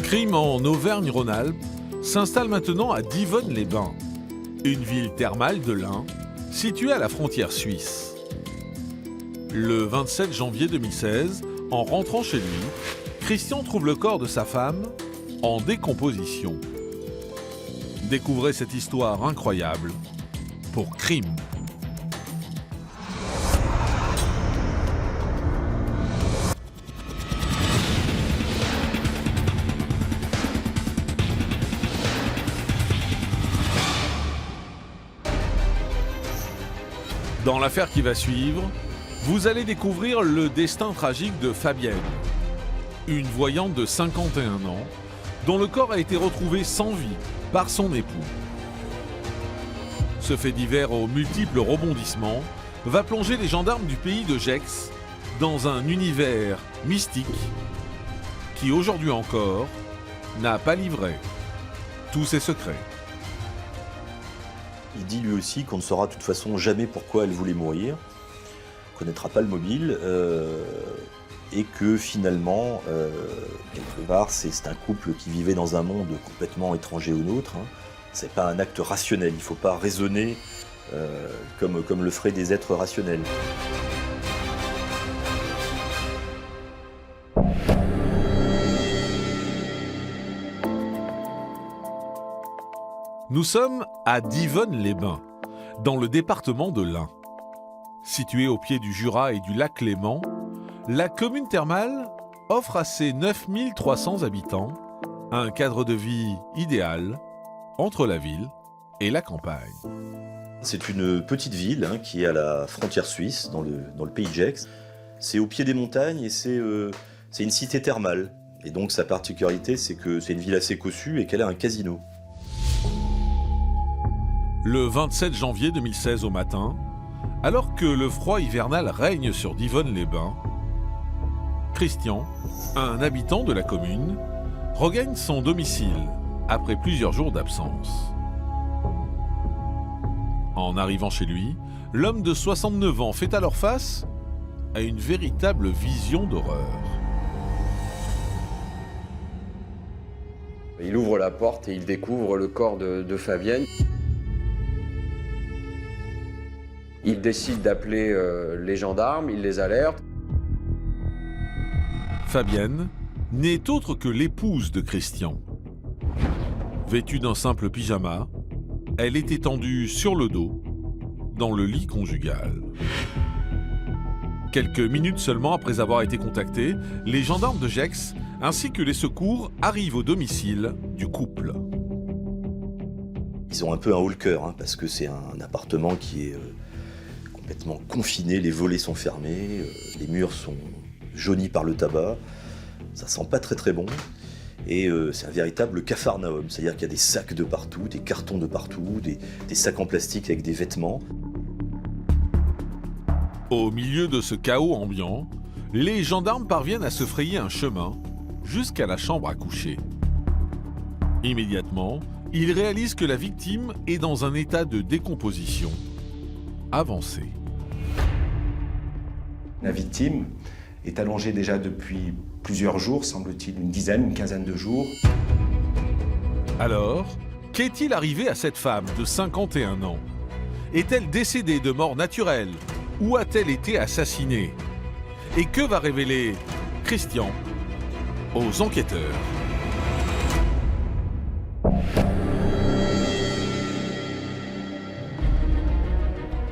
crime en Auvergne-Rhône-Alpes s'installe maintenant à Divonne-les-Bains, une ville thermale de l'Ain située à la frontière suisse. Le 27 janvier 2016, en rentrant chez lui, Christian trouve le corps de sa femme en décomposition. Découvrez cette histoire incroyable pour Crime. Dans l'affaire qui va suivre, vous allez découvrir le destin tragique de Fabienne, une voyante de 51 ans, dont le corps a été retrouvé sans vie par son époux. Ce fait divers aux multiples rebondissements va plonger les gendarmes du pays de Gex dans un univers mystique qui, aujourd'hui encore, n'a pas livré tous ses secrets. Il dit lui aussi qu'on ne saura de toute façon jamais pourquoi elle voulait mourir, on ne connaîtra pas le mobile, et que finalement, quelque part, c'est un couple qui vivait dans un monde complètement étranger au nôtre. C'est pas un acte rationnel, il ne faut pas raisonner comme le feraient des êtres rationnels. Nous sommes à Divonne-les-Bains, dans le département de l'Ain. Située au pied du Jura et du lac Léman, la commune thermale offre à ses 9300 habitants un cadre de vie idéal entre la ville et la campagne. C'est une petite ville qui est à la frontière suisse, dans le pays de Gex. C'est au pied des montagnes et c'est une cité thermale. Et donc sa particularité, c'est que c'est une ville assez cossue et qu'elle a un casino. Le 27 janvier 2016 au matin, alors que le froid hivernal règne sur Divonne-les-Bains, Christian, un habitant de la commune, regagne son domicile après plusieurs jours d'absence. En arrivant chez lui, l'homme de 69 ans fait alors face à une véritable vision d'horreur. Il ouvre la porte et il découvre le corps de Fabienne. Il décide d'appeler les gendarmes, il les alerte. Fabienne n'est autre que l'épouse de Christian. Vêtue d'un simple pyjama, elle est étendue sur le dos, dans le lit conjugal. Quelques minutes seulement après avoir été contactés, les gendarmes de Gex ainsi que les secours arrivent au domicile du couple. Ils ont un peu un haut-le-cœur, parce que c'est un appartement qui est complètement confiné, les volets sont fermés, les murs sont jaunis par le tabac, ça sent pas très très bon. Et c'est un véritable capharnaüm, c'est-à-dire qu'il y a des sacs de partout, des cartons de partout, des sacs en plastique avec des vêtements. Au milieu de ce chaos ambiant, les gendarmes parviennent à se frayer un chemin jusqu'à la chambre à coucher. Immédiatement, ils réalisent que la victime est dans un état de décomposition avancé. La victime est allongée déjà depuis plusieurs jours, semble-t-il une quinzaine de jours. Alors, qu'est-il arrivé à cette femme de 51 ans? Est-elle décédée de mort naturelle ou a-t-elle été assassinée? Et que va révéler Christian aux enquêteurs?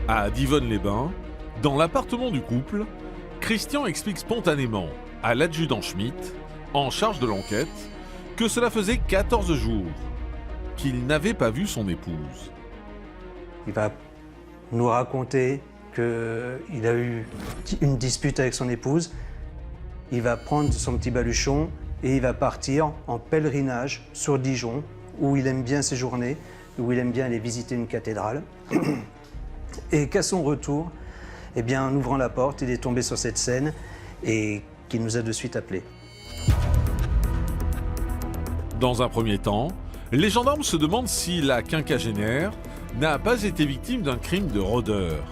À Divonne-les-Bains, dans l'appartement du couple, Christian explique spontanément à l'adjudant Schmitt, en charge de l'enquête, que cela faisait 14 jours qu'il n'avait pas vu son épouse. Il va nous raconter qu'il a eu une dispute avec son épouse. Il va prendre son petit baluchon et il va partir en pèlerinage sur Dijon, où il aime bien séjourner, où il aime bien aller visiter une cathédrale. Et qu'à son retour, en ouvrant la porte, il est tombé sur cette scène et qu'il nous a de suite appelés. Dans un premier temps, les gendarmes se demandent si la quinquagénaire n'a pas été victime d'un crime de rôdeur.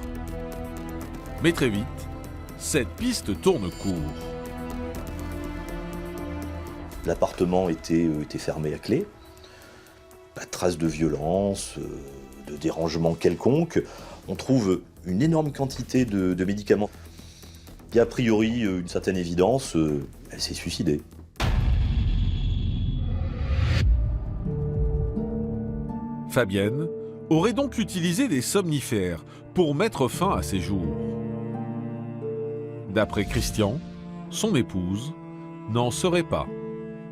Mais très vite, cette piste tourne court. L'appartement était fermé à clé. Pas de traces de violence, de dérangement quelconque. On trouve une énorme quantité de médicaments. Il y a a priori une certaine évidence, elle s'est suicidée. Fabienne aurait donc utilisé des somnifères pour mettre fin à ses jours. D'après Christian, son épouse n'en serait pas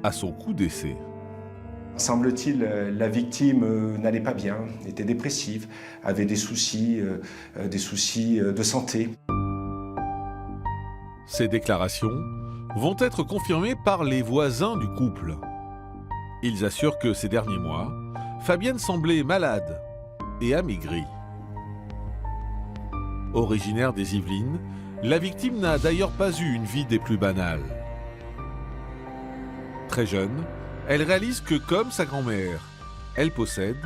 à son coup d'essai. Semble-t-il, la victime n'allait pas bien, était dépressive, avait des soucis de santé. Ces déclarations vont être confirmées par les voisins du couple. Ils assurent que ces derniers mois, Fabienne semblait malade et amaigrie. Originaire des Yvelines, la victime n'a d'ailleurs pas eu une vie des plus banales. Très jeune, elle réalise que, comme sa grand-mère, elle possède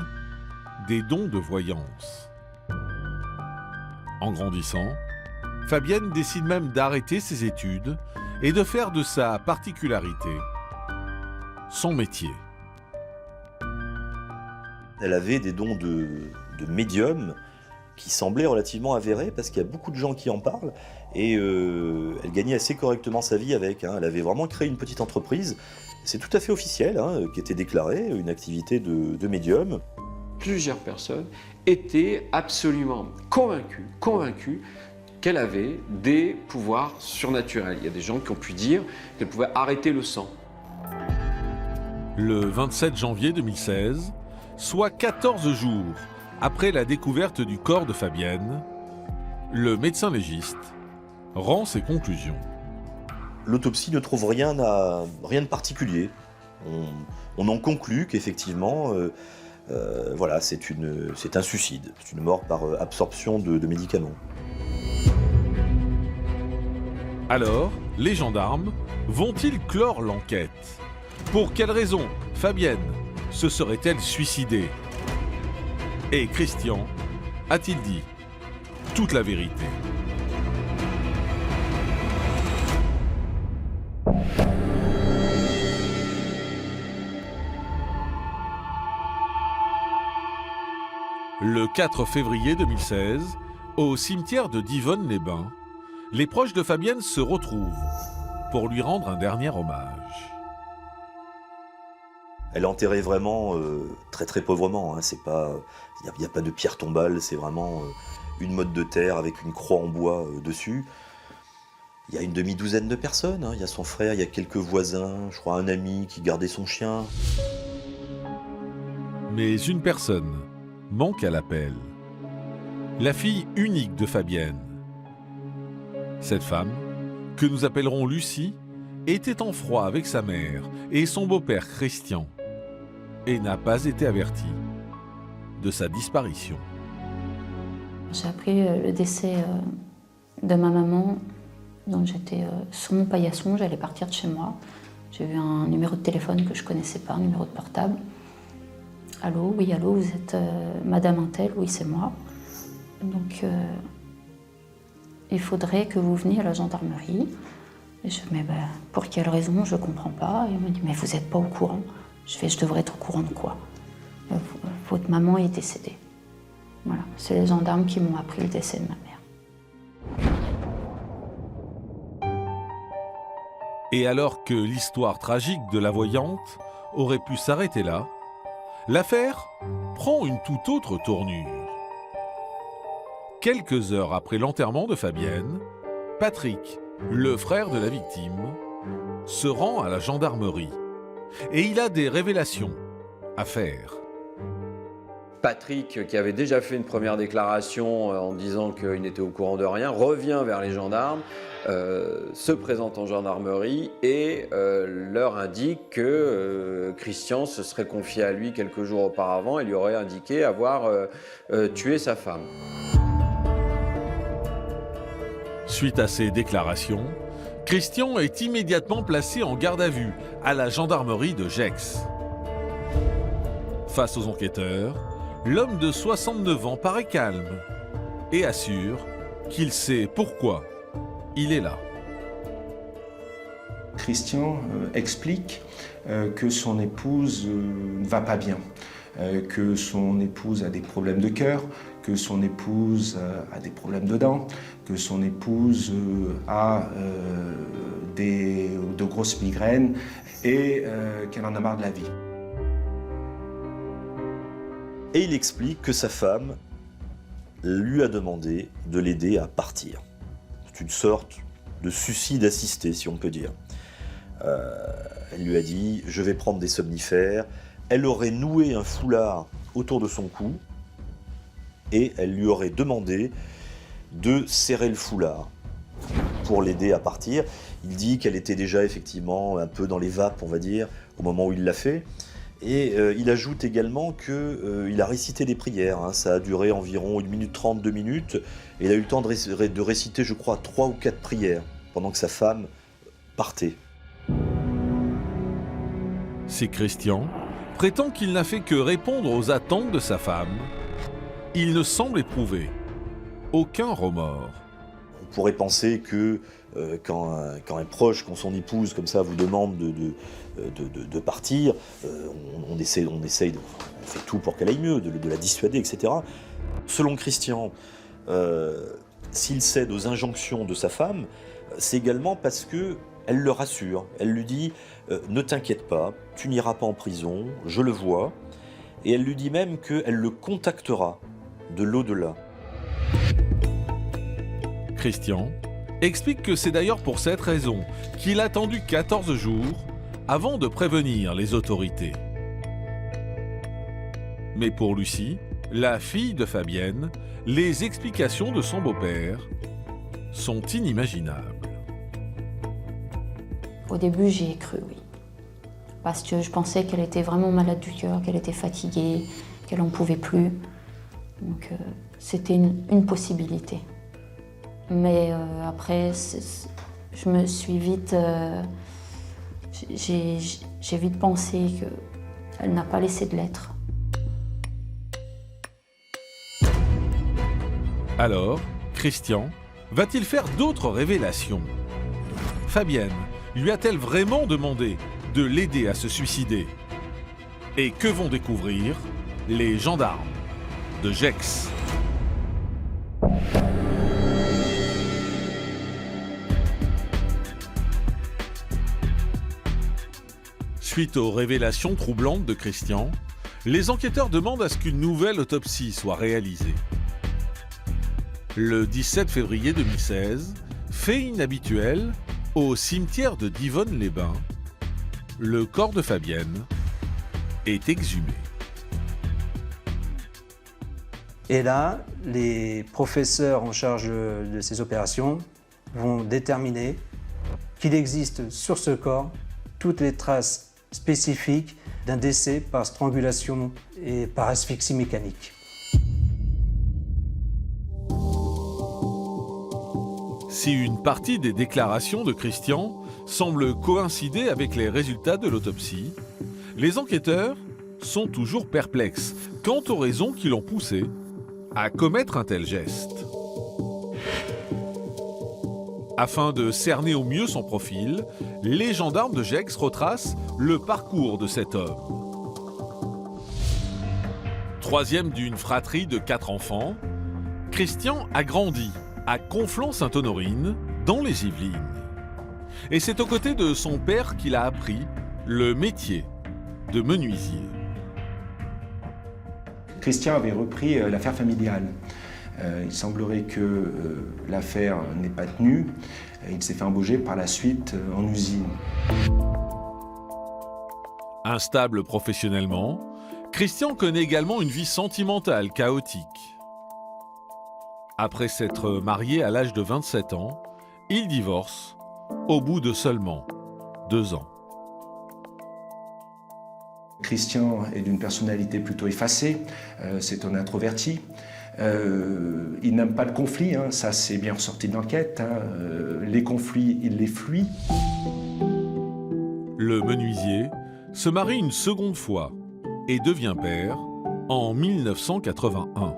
des dons de voyance. En grandissant, Fabienne décide même d'arrêter ses études et de faire de sa particularité son métier. Elle avait des dons de médium qui semblaient relativement avérés parce qu'il y a beaucoup de gens qui en parlent et elle gagnait assez correctement sa vie avec. Elle avait vraiment créé une petite entreprise, c'est tout à fait officiel, qui était déclarée, une activité de médium. Plusieurs personnes étaient absolument convaincues qu'elle avait des pouvoirs surnaturels. Il y a des gens qui ont pu dire qu'elle pouvait arrêter le sang. Le 27 janvier 2016, soit 14 jours après la découverte du corps de Fabienne, le médecin légiste rend ses conclusions. L'autopsie ne trouve rien de particulier. On en conclut qu'effectivement, voilà, c'est un suicide, c'est une mort par absorption de médicaments. Alors, les gendarmes vont-ils clore l'enquête? Pour quelle raison Fabienne se serait-elle suicidée? Et Christian a-t-il dit toute la vérité? Le 4 février 2016, au cimetière de Divonne-les-Bains, les proches de Fabienne se retrouvent pour lui rendre un dernier hommage. Elle est enterrée vraiment très très pauvrement. Il n'y a pas de pierre tombale, c'est vraiment une motte de terre avec une croix en bois dessus. Il y a une demi-douzaine de personnes. Il y a son frère, il y a quelques voisins, je crois un ami qui gardait son chien. Mais une personne manque à l'appel. La fille unique de Fabienne. Cette femme, que nous appellerons Lucie, était en froid avec sa mère et son beau-père Christian et n'a pas été avertie de sa disparition. J'ai appris le décès de ma maman, donc j'étais sur mon paillasson, j'allais partir de chez moi. J'ai eu un numéro de téléphone que je ne connaissais pas, un numéro de portable. Allô, oui, allô, vous êtes Madame Untel? Oui, c'est moi. Donc, il faudrait que vous veniez à la gendarmerie. Et je dis, mais pour quelle raison? Je ne comprends pas. Et il me dit, mais vous n'êtes pas au courant. Je devrais être au courant de quoi? Votre maman est décédée. Voilà, c'est les gendarmes qui m'ont appris le décès de ma mère. Et alors que l'histoire tragique de la voyante aurait pu s'arrêter là, l'affaire prend une toute autre tournure. Quelques heures après l'enterrement de Fabienne, Patrick, le frère de la victime, se rend à la gendarmerie et il a des révélations à faire. Patrick, qui avait déjà fait une première déclaration en disant qu'il n'était au courant de rien, revient vers les gendarmes, se présente en gendarmerie et leur indique que Christian se serait confié à lui quelques jours auparavant et lui aurait indiqué avoir tué sa femme. Suite à ces déclarations, Christian est immédiatement placé en garde à vue à la gendarmerie de Gex. Face aux enquêteurs, l'homme de 69 ans paraît calme et assure qu'il sait pourquoi il est là. Christian explique que son épouse ne va pas bien, que son épouse a des problèmes de cœur, que son épouse a des problèmes de dents, que son épouse a de grosses migraines et qu'elle en a marre de la vie. Et il explique que sa femme lui a demandé de l'aider à partir. C'est une sorte de suicide assisté, si on peut dire. Elle lui a dit « je vais prendre des somnifères ». Elle aurait noué un foulard autour de son cou et elle lui aurait demandé de serrer le foulard pour l'aider à partir. Il dit qu'elle était déjà effectivement un peu dans les vapes, on va dire, au moment où il l'a fait. Et il ajoute également qu'il a récité des prières. Hein. Ça a duré environ 1 minute 30, 2 minutes. Et il a eu le temps de réciter, je crois, 3 ou 4 prières pendant que sa femme partait. Si Christian prétend qu'il n'a fait que répondre aux attentes de sa femme, il ne semble éprouver aucun remords. On pourrait penser que quand un proche, quand son épouse comme ça vous demande de partir, on fait tout pour qu'elle aille mieux, de la dissuader, etc. Selon Christian, s'il cède aux injonctions de sa femme, c'est également parce qu'elle le rassure. Elle lui dit « ne t'inquiète pas, tu n'iras pas en prison, je le vois ». Et elle lui dit même qu'elle le contactera de l'au-delà. Christian explique que c'est d'ailleurs pour cette raison qu'il a attendu 14 jours avant de prévenir les autorités. Mais pour Lucie, la fille de Fabienne, les explications de son beau-père sont inimaginables. Au début, j'y ai cru, oui. Parce que je pensais qu'elle était vraiment malade du cœur, qu'elle était fatiguée, qu'elle n'en pouvait plus. Donc c'était une possibilité. Mais après, je me suis vite... j'ai vite pensé qu'elle n'a pas laissé de lettres. Alors, Christian va-t-il faire d'autres révélations? Fabienne lui a-t-elle vraiment demandé de l'aider à se suicider? Et que vont découvrir les gendarmes de Gex? Suite aux révélations troublantes de Christian, les enquêteurs demandent à ce qu'une nouvelle autopsie soit réalisée. Le 17 février 2016, fait inhabituel, au cimetière de Divonne-les-Bains, le corps de Fabienne est exhumé. Et là, les professeurs en charge de ces opérations vont déterminer qu'il existe sur ce corps toutes les traces spécifiques d'un décès par strangulation et par asphyxie mécanique. Si une partie des déclarations de Christian semble coïncider avec les résultats de l'autopsie, les enquêteurs sont toujours perplexes quant aux raisons qui l'ont poussé à commettre un tel geste. Afin de cerner au mieux son profil, les gendarmes de Gex retracent le parcours de cet homme. Troisième d'une fratrie de 4 enfants, Christian a grandi à Conflans-Sainte-Honorine, dans les Yvelines. Et c'est aux côtés de son père qu'il a appris le métier de menuisier. Christian avait repris l'affaire familiale. Il semblerait que l'affaire n'ait pas tenu. Il s'est fait embaucher par la suite en usine. Instable professionnellement, Christian connaît également une vie sentimentale chaotique. Après s'être marié à l'âge de 27 ans, il divorce au bout de seulement 2 ans. Christian est d'une personnalité plutôt effacée, c'est un introverti. Il n'aime pas le conflit, hein, ça c'est bien ressorti de l'enquête. Hein. Les conflits, il les fuit. Le menuisier se marie une seconde fois et devient père en 1981.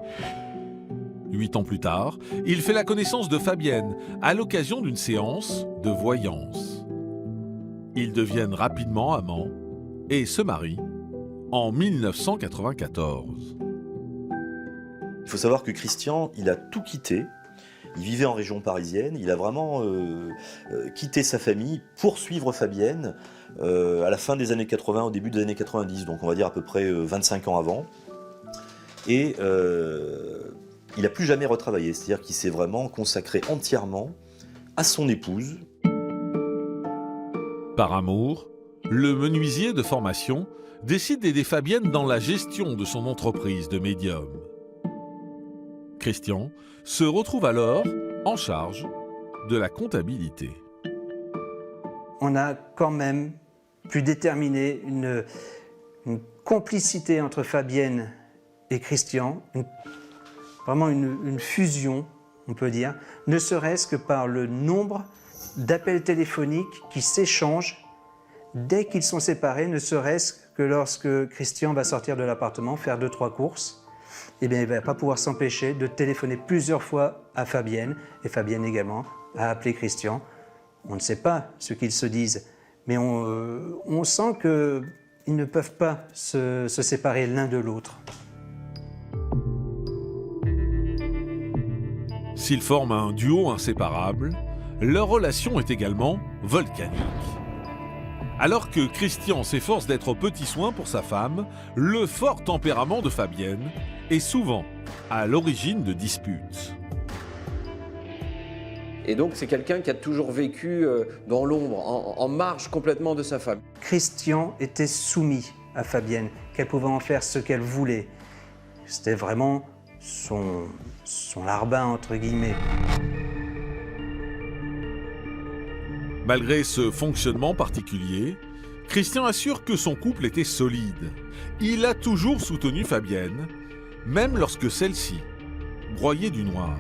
8 ans plus tard, il fait la connaissance de Fabienne à l'occasion d'une séance de voyance. Ils deviennent rapidement amants et se marient en 1994. Il faut savoir que Christian, il a tout quitté. Il vivait en région parisienne. Il a vraiment quitté sa famille pour suivre Fabienne à la fin des années 80, au début des années 90. Donc on va dire à peu près 25 ans avant. Et il n'a plus jamais retravaillé. C'est-à-dire qu'il s'est vraiment consacré entièrement à son épouse. Par amour, le menuisier de formation décide d'aider Fabienne dans la gestion de son entreprise de médium. Christian se retrouve alors en charge de la comptabilité. On a quand même pu déterminer une complicité entre Fabienne et Christian, vraiment une fusion, on peut dire, ne serait-ce que par le nombre d'appels téléphoniques qui s'échangent dès qu'ils sont séparés, ne serait-ce que lorsque Christian va sortir de l'appartement, faire 2-3 courses, eh bien, il ne va pas pouvoir s'empêcher de téléphoner plusieurs fois à Fabienne, et Fabienne également a appelé Christian. On ne sait pas ce qu'ils se disent, mais on sent qu'ils ne peuvent pas se séparer l'un de l'autre. S'ils forment un duo inséparable, leur relation est également volcanique. Alors que Christian s'efforce d'être aux petits soins pour sa femme, le fort tempérament de Fabienne est souvent à l'origine de disputes. Et donc c'est quelqu'un qui a toujours vécu dans l'ombre, en marge complètement de sa femme. Christian était soumis à Fabienne, qu'elle pouvait en faire ce qu'elle voulait. C'était vraiment son larbin, entre guillemets. Malgré ce fonctionnement particulier, Christian assure que son couple était solide. Il a toujours soutenu Fabienne, même lorsque celle-ci broyait du noir.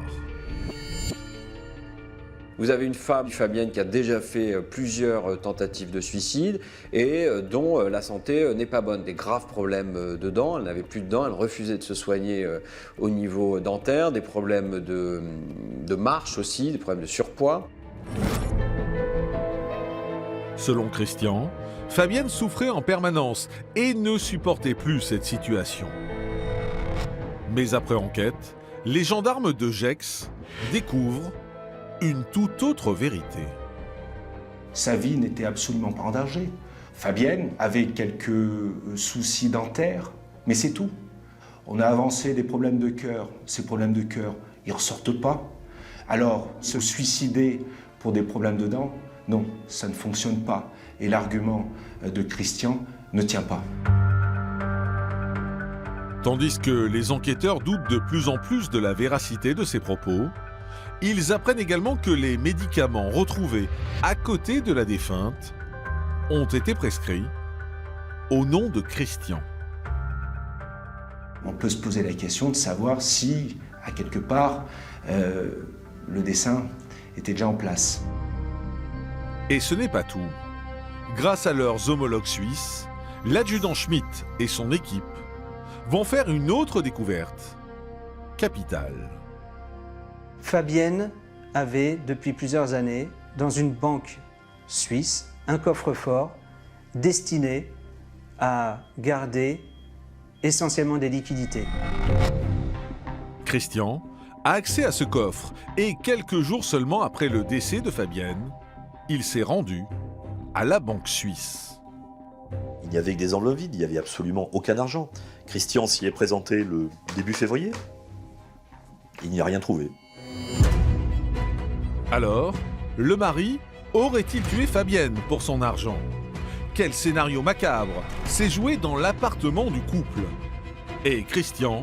Vous avez une femme, Fabienne, qui a déjà fait plusieurs tentatives de suicide et dont la santé n'est pas bonne. Des graves problèmes de dents, elle n'avait plus de dents, elle refusait de se soigner au niveau dentaire, des problèmes de marche aussi, des problèmes de surpoids. Selon Christian, Fabienne souffrait en permanence et ne supportait plus cette situation. Mais après enquête, les gendarmes de Gex découvrent une toute autre vérité. Sa vie n'était absolument pas en danger. Fabienne avait quelques soucis dentaires, mais c'est tout. On a avancé des problèmes de cœur. Ces problèmes de cœur, ils ne ressortent pas. Alors, se suicider pour des problèmes de dents, non, ça ne fonctionne pas. Et l'argument de Christian ne tient pas. Tandis que les enquêteurs doutent de plus en plus de la véracité de ces propos, ils apprennent également que les médicaments retrouvés à côté de la défunte ont été prescrits au nom de Christian. On peut se poser la question de savoir si, à quelque part, le dessin était déjà en place. Et ce n'est pas tout. Grâce à leurs homologues suisses, l'adjudant Schmitt et son équipe vont faire une autre découverte capitale. Fabienne avait, depuis plusieurs années, dans une banque suisse, un coffre-fort destiné à garder essentiellement des liquidités. Christian a accès à ce coffre et quelques jours seulement après le décès de Fabienne, il s'est rendu à la banque suisse. Il n'y avait que des enveloppes vides, il n'y avait absolument aucun argent. Christian s'y est présenté le début février. Il n'y a rien trouvé. Alors, le mari aurait-il tué Fabienne pour son argent? Quel scénario macabre s'est joué dans l'appartement du couple? Et Christian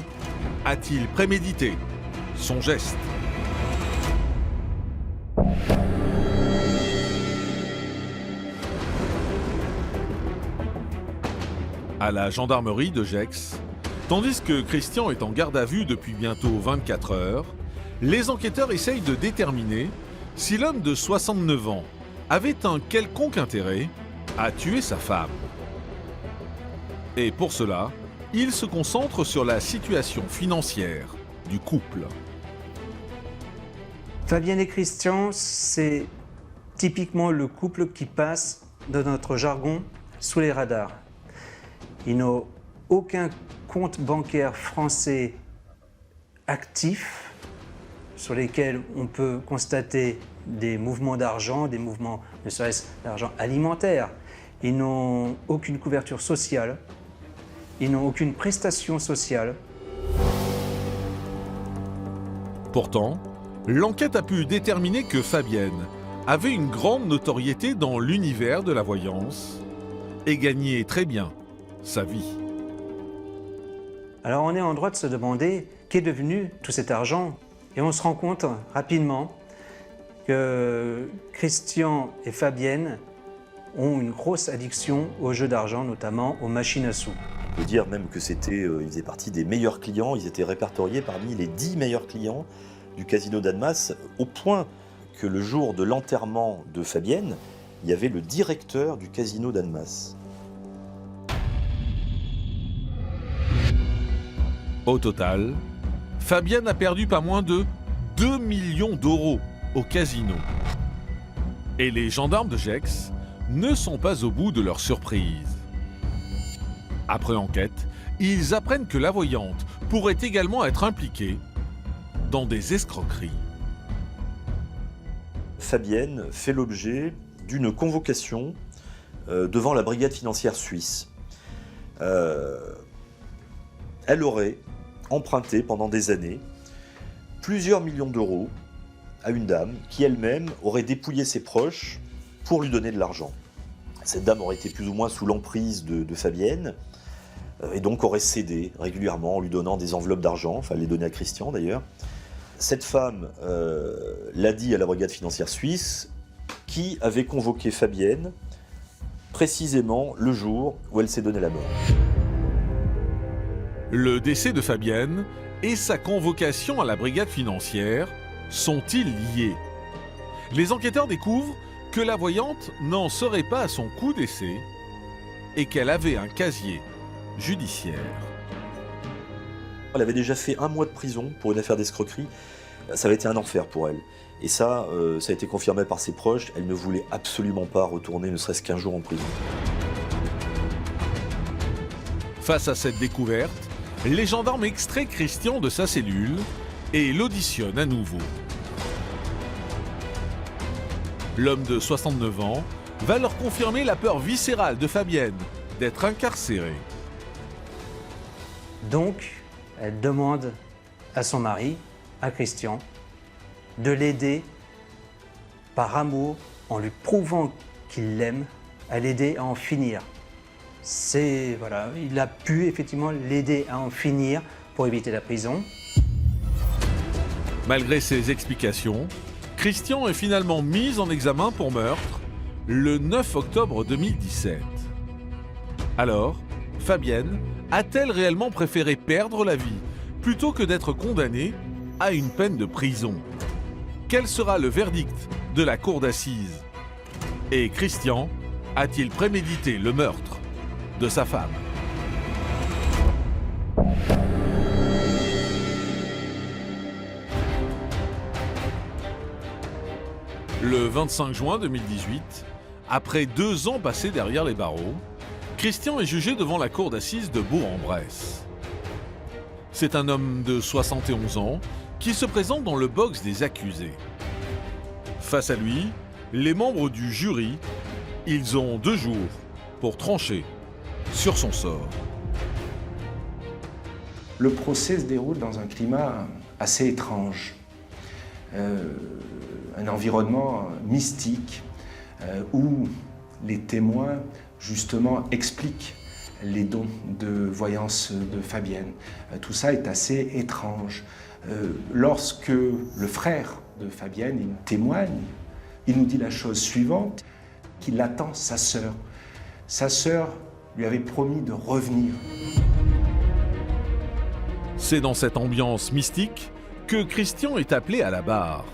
a-t-il prémédité son geste? À la gendarmerie de Gex, tandis que Christian est en garde à vue depuis bientôt 24 heures, les enquêteurs essayent de déterminer si l'homme de 69 ans avait un quelconque intérêt à tuer sa femme. Et pour cela, ils se concentrent sur la situation financière du couple. Fabienne et Christian, c'est typiquement le couple qui passe de notre jargon, sous les radars. Ils n'ont aucun compte bancaire français actif sur lesquels on peut constater des mouvements d'argent, des mouvements, ne serait-ce d'argent alimentaire. Ils n'ont aucune couverture sociale, ils n'ont aucune prestation sociale. Pourtant, l'enquête a pu déterminer que Fabienne avait une grande notoriété dans l'univers de la voyance et gagnait très bien sa vie. Alors on est en droit de se demander qu'est devenu tout cet argent, et on se rend compte rapidement que Christian et Fabienne ont une grosse addiction aux jeux d'argent, notamment aux machines à sous. On peut dire même que ils faisaient partie des meilleurs clients, ils étaient répertoriés parmi les 10 meilleurs clients du casino d'Annemasse, au point que le jour de l'enterrement de Fabienne, il y avait le directeur du casino d'Annemasse. Au total, Fabienne a perdu pas moins de 2 millions d'euros au casino. Et les gendarmes de Gex ne sont pas au bout de leur surprise. Après enquête, ils apprennent que la voyante pourrait également être impliquée dans des escroqueries. Fabienne fait l'objet d'une convocation devant la brigade financière suisse. Elle aurait emprunté pendant des années plusieurs millions d'euros à une dame qui elle-même aurait dépouillé ses proches pour lui donner de l'argent. Cette dame aurait été plus ou moins sous l'emprise de Fabienne et donc aurait cédé régulièrement en lui donnant des enveloppes d'argent, enfin les donner à Christian d'ailleurs. Cette femme l'a dit à la brigade financière suisse qui avait convoqué Fabienne précisément le jour où elle s'est donné la mort. Le décès de Fabienne et sa convocation à la brigade financière sont-ils liés? Les enquêteurs découvrent que la voyante n'en serait pas à son coup d'essai et qu'elle avait un casier judiciaire. Elle avait déjà fait 1 mois de prison pour une affaire d'escroquerie. Ça avait été un enfer pour elle. Et ça a été confirmé par ses proches. Elle ne voulait absolument pas retourner ne serait-ce qu'un jour en prison. Face à cette découverte, les gendarmes extraient Christian de sa cellule et l'auditionnent à nouveau. L'homme de 69 ans va leur confirmer la peur viscérale de Fabienne d'être incarcérée. Donc, elle demande à son mari, à Christian, de l'aider par amour, en lui prouvant qu'il l'aime, à l'aider à en finir. Voilà, il a pu effectivement l'aider à en finir pour éviter la prison. Malgré ces explications, Christian est finalement mis en examen pour meurtre le 9 octobre 2017. Alors, Fabienne a-t-elle réellement préféré perdre la vie plutôt que d'être condamnée à une peine de prison? Quel sera le verdict de la cour d'assises? Et Christian a-t-il prémédité le meurtre de sa femme? Le 25 juin 2018, après 2 ans passés derrière les barreaux, Christian est jugé devant la cour d'assises de Bourg-en-Bresse. C'est un homme de 71 ans qui se présente dans le box des accusés. Face à lui, les membres du jury, ils ont 2 jours pour trancher sur son sort. Le procès se déroule dans un climat assez étrange. Un environnement mystique où les témoins justement expliquent les dons de voyance de Fabienne. Tout ça est assez étrange. Lorsque le frère de Fabienne il témoigne, il nous dit la chose suivante, qu'il attend sa sœur. Sa sœur lui avait promis de revenir. C'est dans cette ambiance mystique que Christian est appelé à la barre.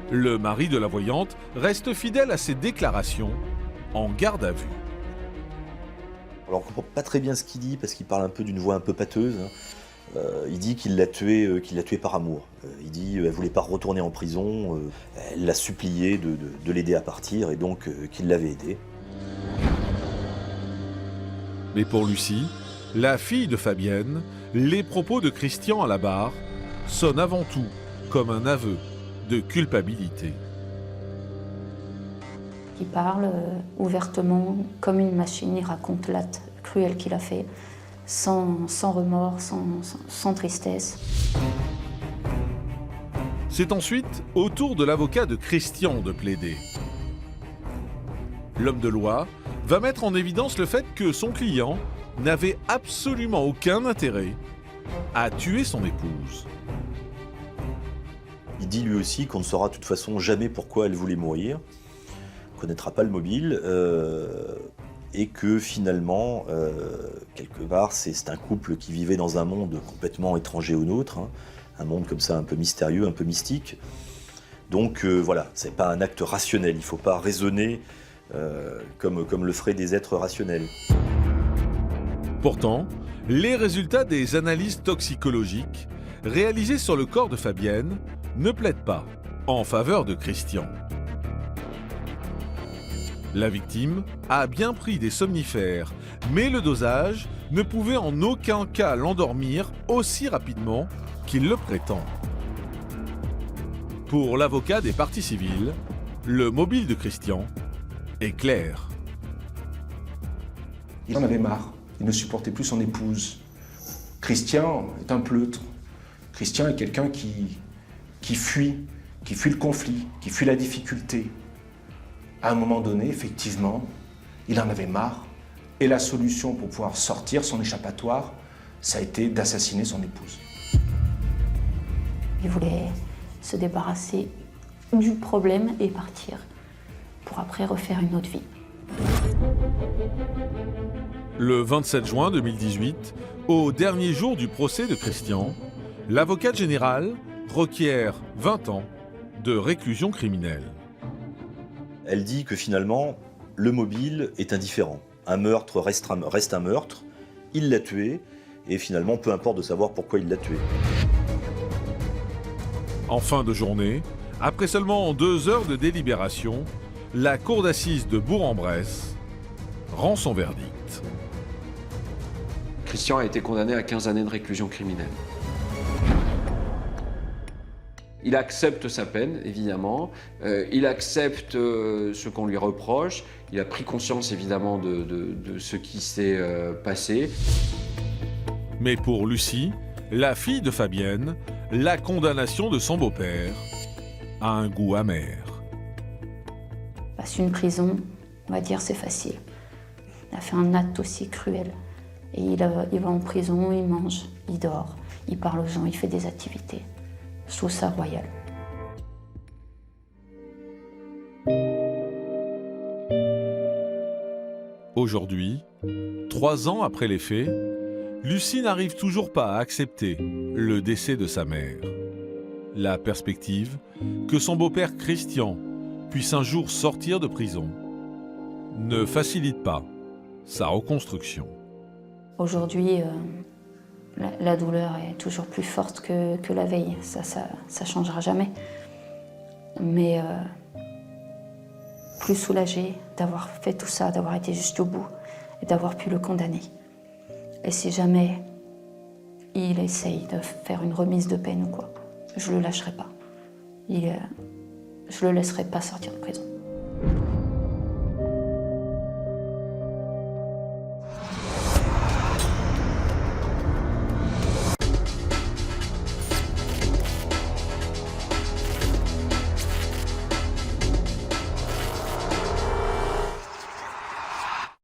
Le mari de la voyante reste fidèle à ses déclarations en garde à vue. Alors on ne comprend pas très bien ce qu'il dit parce qu'il parle un peu d'une voix un peu pâteuse. Il dit qu'il l'a tué par amour. Il dit qu'elle ne voulait pas retourner en prison, elle l'a supplié de l'aider à partir et donc qu'il l'avait aidé. Mais pour Lucie, la fille de Fabienne, les propos de Christian à la barre sonnent avant tout comme un aveu de culpabilité. Il parle ouvertement, comme une machine, il raconte l'acte cruel qu'il a fait, sans remords, sans tristesse. C'est ensuite au tour de l'avocat de Christian de plaider. L'homme de loi va mettre en évidence le fait que son client n'avait absolument aucun intérêt à tuer son épouse. Il dit lui aussi qu'on ne saura de toute façon jamais pourquoi elle voulait mourir, on ne connaîtra pas le mobile, et que finalement, quelque part, c'est un couple qui vivait dans un monde complètement étranger au nôtre, hein, un monde comme ça un peu mystérieux, un peu mystique. Donc voilà, c'est pas un acte rationnel, il ne faut pas raisonner comme le feraient des êtres rationnels. Pourtant, les résultats des analyses toxicologiques réalisées sur le corps de Fabienne ne plaident pas en faveur de Christian. La victime a bien pris des somnifères, mais le dosage ne pouvait en aucun cas l'endormir aussi rapidement qu'il le prétend. Pour l'avocat des parties civiles, le mobile de Christian est clair. Il en avait marre, il ne supportait plus son épouse. Christian est un pleutre. Christian est quelqu'un qui fuit le conflit, qui fuit la difficulté. À un moment donné, effectivement, il en avait marre. Et la solution pour pouvoir sortir, son échappatoire, ça a été d'assassiner son épouse. Il voulait se débarrasser du problème et partir, pour après refaire une autre vie. Le 27 juin 2018, au dernier jour du procès de Christian, l'avocate générale requiert 20 ans de réclusion criminelle. Elle dit que finalement, le mobile est indifférent. Un meurtre reste un meurtre, il l'a tué, et finalement, peu importe de savoir pourquoi il l'a tué. En fin de journée, après seulement 2 heures de délibération, la cour d'assises de Bourg-en-Bresse rend son verdict. Christian a été condamné à 15 années de réclusion criminelle. Il accepte sa peine, évidemment. Il accepte ce qu'on lui reproche. Il a pris conscience, évidemment, de ce qui s'est passé. Mais pour Lucie, la fille de Fabienne, la condamnation de son beau-père a un goût amer. Passe une prison, on va dire c'est facile. Il a fait un acte aussi cruel. Et il va en prison, il mange, il dort, il parle aux gens, il fait des activités. Je trouve ça royal. Aujourd'hui, 3 ans après les faits, Lucie n'arrive toujours pas à accepter le décès de sa mère. La perspective que son beau-père Christian puisse un jour sortir de prison ne facilite pas sa reconstruction. Aujourd'hui, la douleur est toujours plus forte que la veille. Ça changera jamais. Mais plus soulagée d'avoir fait tout ça, d'avoir été jusqu'au bout et d'avoir pu le condamner. Et si jamais il essaye de faire une remise de peine ou quoi, je le lâcherai pas. Je le laisserai pas sortir de prison.